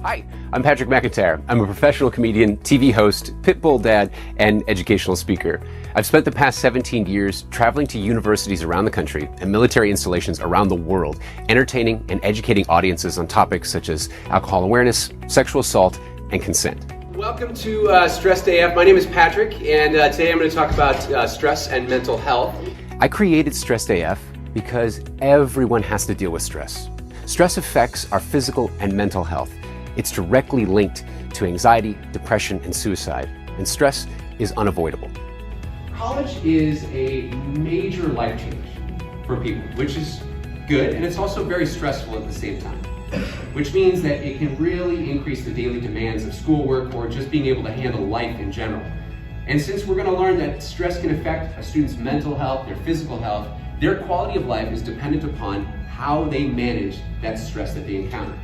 Hi, I'm Patrick McIntyre. I'm a professional comedian, TV host, pitbull dad, and educational speaker. I've spent the past 17 years traveling to universities around the country and military installations around the world, entertaining and educating audiences on topics such as alcohol awareness, sexual assault, and consent. Welcome to Stressed AF. My name is Patrick, and today I'm going to talk about stress and mental health. I created Stressed AF because everyone has to deal with stress. Stress affects our physical and mental health. It's directly linked to anxiety, depression, and suicide, and stress is unavoidable. College is a major life change for people, which is good, and it's also very stressful at the same time, which means that it can really increase the daily demands of schoolwork or just being able to handle life in general. And since we're going to learn that stress can affect a student's mental health, their physical health, their quality of life is dependent upon how they manage that stress that they encounter.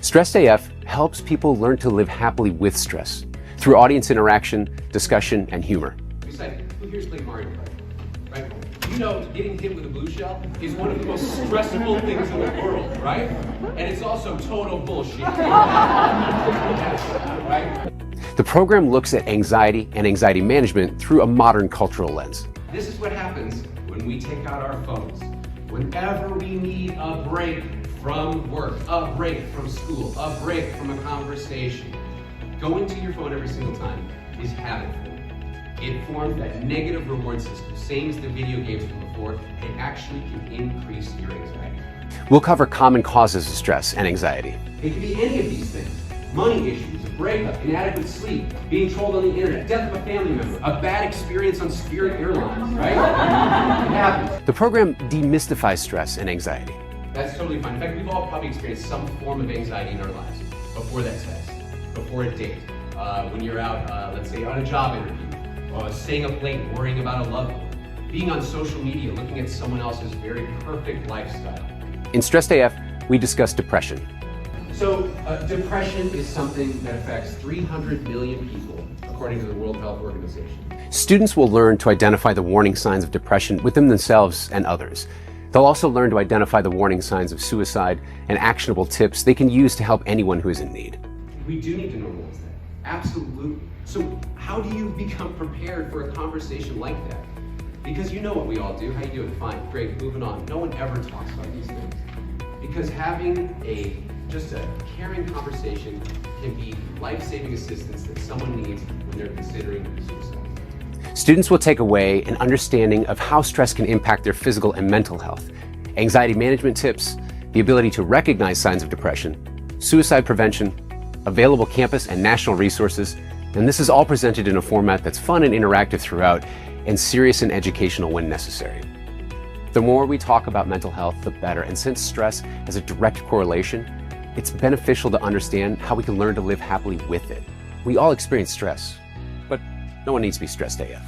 Stressed AF helps people learn to live happily with stress through audience interaction, discussion, and humor. It's like, who here's played Mario Kart, right? You know, getting hit with a blue shell is one of the most stressful things in the world, right? And it's also total bullshit. Right? The program looks at anxiety and anxiety management through a modern cultural lens. This is what happens when we take out our phones. Whenever we need a break from work, a break from school, a break from a conversation, going to your phone every single time is habit forming. It forms that negative reward system, same as the video games from before, and it actually can increase your anxiety. We'll cover common causes of stress and anxiety. It can be any of these things. Money issues, a breakup, inadequate sleep, being trolled on the internet, death of a family member, a bad experience on Spirit Airlines, right? It happens. The program demystifies stress and anxiety. That's totally fine. In fact, we've all probably experienced some form of anxiety in our lives. Before that test, before a date, when you're out, let's say, on a job interview, staying up late, worrying about a loved one, being on social media, looking at someone else's very perfect lifestyle. In Stressed AF, we discuss depression. So, depression is something that affects 300 million people, according to the World Health Organization. Students will learn to identify the warning signs of depression within themselves and others. They'll also learn to identify the warning signs of suicide and actionable tips they can use to help anyone who is in need. We do need to normalize that. Absolutely. So how do you become prepared for a conversation like that? Because you know what we all do. How you doing? Fine. Great. Moving on. No one ever talks about these things. Because having just a caring conversation can be life-saving assistance that someone needs when they're considering suicide. Students will take away an understanding of how stress can impact their physical and mental health, anxiety management tips, the ability to recognize signs of depression, suicide prevention, available campus and national resources, and this is all presented in a format that's fun and interactive throughout and serious and educational when necessary. The more we talk about mental health, the better, and since stress has a direct correlation, it's beneficial to understand how we can learn to live happily with it. We all experience stress, but no one needs to be stressed AF.